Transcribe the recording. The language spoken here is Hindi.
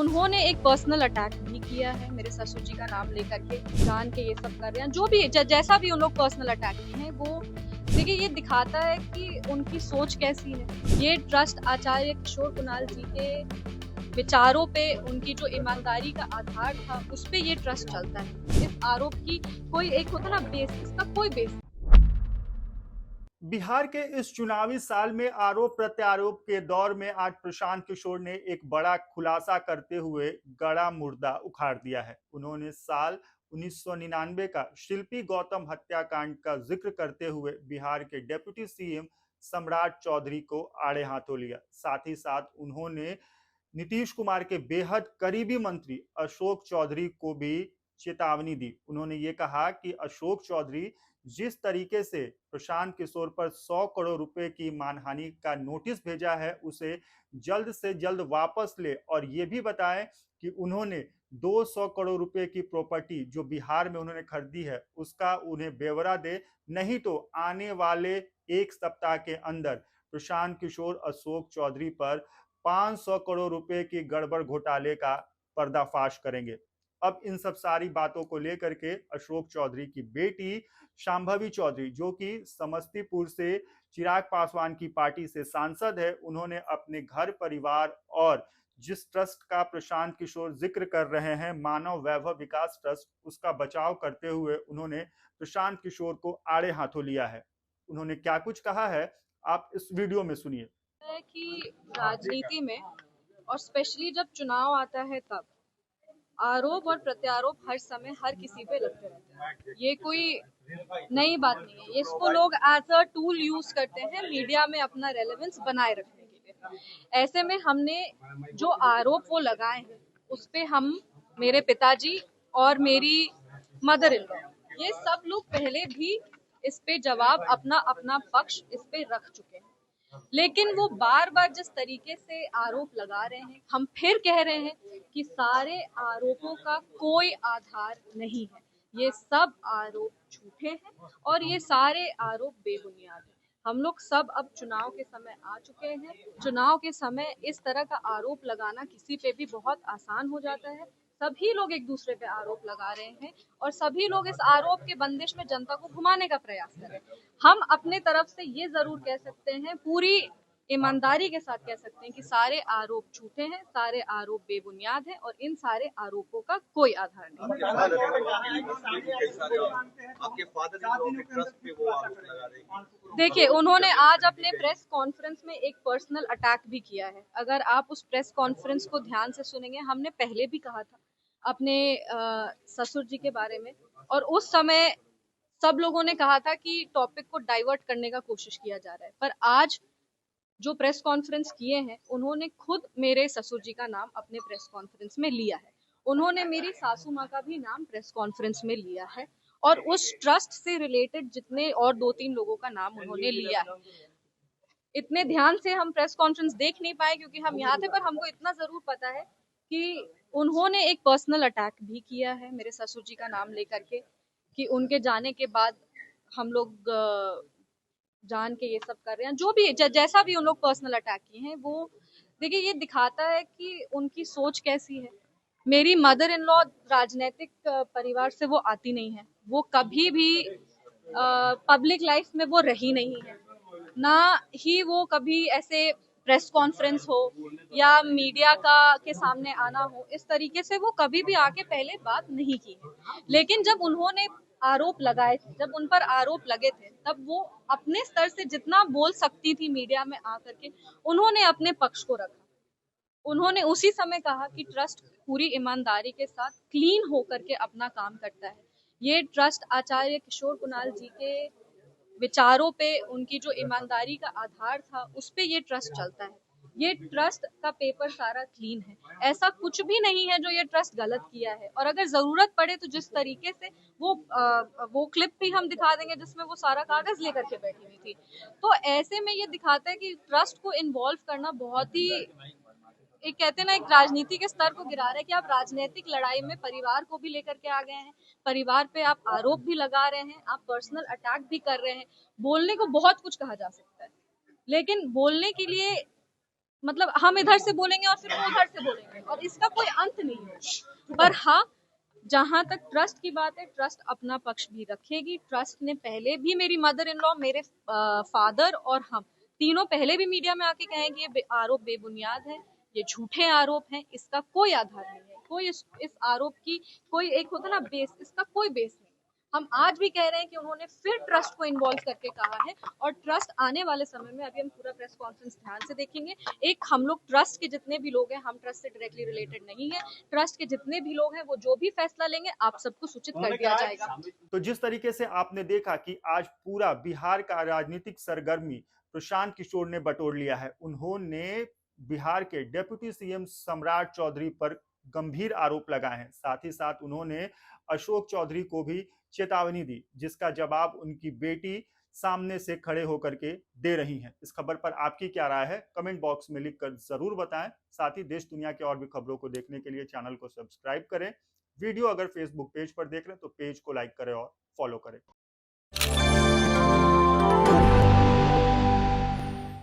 उन्होंने एक पर्सनल अटैक भी किया है मेरे ससुर जी का नाम लेकर के, जान के ये सब कर रहे हैं। जो भी जैसा भी उन लोग पर्सनल अटैक किए हैं, वो देखिए ये दिखाता है कि उनकी सोच कैसी है। ये ट्रस्ट आचार्य किशोर कुणाल जी के विचारों पे, उनकी जो ईमानदारी का आधार था, उस पे ये ट्रस्ट चलता है। इस आरोप की कोई एक होता ना बेस, इसका कोई बेस। बिहार के इस चुनावी साल में आरोप प्रत्यारोप के दौर में आज प्रशांत किशोर ने एक बड़ा खुलासा करते हुए गड़ा मुर्दा उखाड़ दिया है। उन्होंने साल 1999 का शिल्पी गौतम हत्याकांड का जिक्र करते हुए बिहार के डिप्टी सीएम सम्राट चौधरी को आड़े हाथों लिया। साथ ही साथ उन्होंने नीतीश कुमार के बेहद करीबी मंत्री अशोक चौधरी को भी चेतावनी दी। उन्होंने ये कहा कि अशोक चौधरी जिस तरीके से प्रशांत किशोर पर 100 करोड़ रुपए की मानहानि का नोटिस भेजा है, उसे जल्द से जल्द वापस ले और ये भी बताएं कि उन्होंने 200 करोड़ रुपए की प्रॉपर्टी जो बिहार में उन्होंने खरीदी है, उसका उन्हें ब्यौरा दे, नहीं तो आने वाले एक सप्ताह के अंदर प्रशांत किशोर अशोक चौधरी पर 500 करोड़ रुपए की गड़बड़ घोटाले का पर्दाफाश करेंगे। अब इन सब सारी बातों को लेकर के अशोक चौधरी की बेटी शांभवी चौधरी, जो कि समस्तीपुर से चिराग पासवान की पार्टी से सांसद है, उन्होंने अपने घर परिवार और जिस ट्रस्ट का प्रशांत किशोर जिक्र कर रहे हैं, मानव वैभव विकास ट्रस्ट, उसका बचाव करते हुए उन्होंने प्रशांत किशोर को आड़े हाथों लिया है। उन्होंने क्या कुछ कहा है, आप इस वीडियो में सुनिए। है कि राजनीति में और स्पेशली जब चुनाव आता है, तब आरोप और प्रत्यारोप हर समय हर किसी पे लगते रहते हैं। ये कोई नई बात नहीं है। इसको लोग एज अ टूल यूज करते हैं मीडिया में अपना रेलेवेंस बनाए रखने के लिए। ऐसे में हमने जो आरोप वो लगाए हैं, उस पे हम, मेरे पिताजी और मेरी मदर इन लॉ, ये सब लोग पहले भी इस पे जवाब अपना अपना पक्ष इस पे रख चुके हैं। लेकिन वो बार बार जिस तरीके से आरोप लगा रहे हैं, हम फिर कह रहे हैं कि सारे आरोपों का कोई आधार नहीं है। ये सब आरोप झूठे हैं और ये सारे आरोप बेबुनियाद हैं। हम लोग सब अब चुनाव के समय आ चुके हैं। चुनाव के समय इस तरह का आरोप लगाना किसी पे भी बहुत आसान हो जाता है। सभी लोग एक दूसरे पे आरोप लगा रहे हैं और सभी लोग इस आरोप के बंदिश में जनता को घुमाने का प्रयास कर रहे हैं। हम अपने तरफ से ये जरूर कह सकते हैं, पूरी ईमानदारी के साथ कह सकते हैं कि सारे आरोप झूठे हैं, सारे आरोप बेबुनियाद हैं और इन सारे आरोपों का कोई आधार नहीं है। देखिए, उन्होंने आज अपने प्रेस कॉन्फ्रेंस में एक पर्सनल अटैक भी किया है। अगर आप उस प्रेस कॉन्फ्रेंस को ध्यान से सुनेंगे, हमने पहले भी कहा था अपने ससुर जी के बारे में, और उस समय सब लोगों ने कहा था कि टॉपिक को डाइवर्ट करने का कोशिश किया जा रहा है। पर आज जो प्रेस कॉन्फ्रेंस किए हैं, उन्होंने खुद मेरे ससुर जी का नाम अपने प्रेस कॉन्फ्रेंस में लिया है। उन्होंने मेरी सासू माँ का भी नाम प्रेस कॉन्फ्रेंस में लिया है और उस ट्रस्ट से रिलेटेड जितने और 2-3 लोगों का नाम उन्होंने लिया है। इतने ध्यान से हम प्रेस कॉन्फ्रेंस देख नहीं पाए क्योंकि हम यहाँ थे, पर हमको इतना जरूर पता है कि उन्होंने एक पर्सनल अटैक भी किया है मेरे ससुर जी का नाम लेकर के, कि उनके जाने के बाद हम लोग जान के ये सब कर रहे हैं। जो भी जैसा भी उन लोग पर्सनल अटैक किए हैं, वो देखिए ये दिखाता है कि उनकी सोच कैसी है। मेरी मदर इन लॉ राजनीतिक परिवार से वो आती नहीं है। वो कभी भी पब्लिक लाइफ में वो रही नहीं है, ना ही वो कभी ऐसे प्रेस कॉन्फ्रेंस हो या मीडिया का के सामने आना हो, इस तरीके से वो कभी भी आके पहले बात नहीं की है। लेकिन जब उन्होंने आरोप लगाए थे, जब उन पर आरोप लगे थे, तब वो अपने स्तर से जितना बोल सकती थी मीडिया में आकर के, उन्होंने अपने पक्ष को रखा। उन्होंने उसी समय कहा कि ट्रस्ट पूरी ईमानदारी के साथ क्लीन होकर के अपना काम करता है। ये ट्रस्ट आचार्य किशोर कुणाल जी के विचारों पे, उनकी जो ईमानदारी का आधार था, उस पे ये ट्रस्ट चलता है। ये ट्रस्ट का पेपर सारा क्लीन है। ऐसा कुछ भी नहीं है जो ये ट्रस्ट गलत किया है। और अगर जरूरत पड़े तो जिस तरीके से वो क्लिप भी हम दिखा देंगे जिसमें वो सारा कागज लेकर के बैठी हुई थी। तो ऐसे में ये दिखाता है कि ट्रस्ट को इन्वॉल्व करना बहुत ही, एक कहते हैं ना, एक राजनीति के स्तर को गिरा रहा है कि आप राजनीतिक लड़ाई में परिवार को भी लेकर के आ गए हैं। परिवार पे आप आरोप भी लगा रहे हैं, आप पर्सनल अटैक भी कर रहे हैं। बोलने को बहुत कुछ कहा जा सकता है, लेकिन बोलने के लिए मतलब हम इधर से बोलेंगे और फिर वो उधर से बोलेंगे और इसका कोई अंत नहीं होगा। पर हाँ, जहां तक ट्रस्ट की बात है, ट्रस्ट अपना पक्ष भी रखेगी। ट्रस्ट ने पहले भी, मेरी मदर इन लॉ, मेरे फादर और हम तीनों पहले भी मीडिया में आके कहें कि ये आरोप बेबुनियाद है, ये झूठे आरोप हैं, इसका कोई आधार नहीं है, कोई इस आरोप की कोई एक होता ना बेस, इसका कोई बेस नहीं। हम आज भी कह रहे हैं कि उन्होंने फिर ट्रस्ट को इन्वॉल्व करके कहा है और ट्रस्ट आने वाले समय में, अभी हम पूरा प्रेस कॉन्फ्रेंस ध्यान से देखेंगे। एक हम लोग ट्रस्ट के जितने भी लोग हैं, हम ट्रस्ट से डायरेक्टली रिलेटेड नहीं है, ट्रस्ट के जितने भी लोग हैं वो जो भी फैसला लेंगे आप सबको सूचित कर दिया जाएगा। तो जिस तरीके से आपने देखा कि आज पूरा बिहार का राजनीतिक सरगर्मी प्रशांत किशोर ने बटोर लिया है। उन्होंने बिहार के डिप्टी सीएम सम्राट चौधरी पर गंभीर आरोप लगाए हैं। साथ ही साथ उन्होंने अशोक चौधरी को भी चेतावनी दी, जिसका जवाब उनकी बेटी सामने से खड़े होकर के दे रही हैं। इस खबर पर आपकी क्या राय है, कमेंट बॉक्स में लिखकर जरूर बताएं। साथ ही देश दुनिया के और भी खबरों को देखने के लिए चैनल को सब्सक्राइब करें। वीडियो अगर फेसबुक पेज पर देख रहे हैं तो पेज को लाइक करें और फॉलो करें।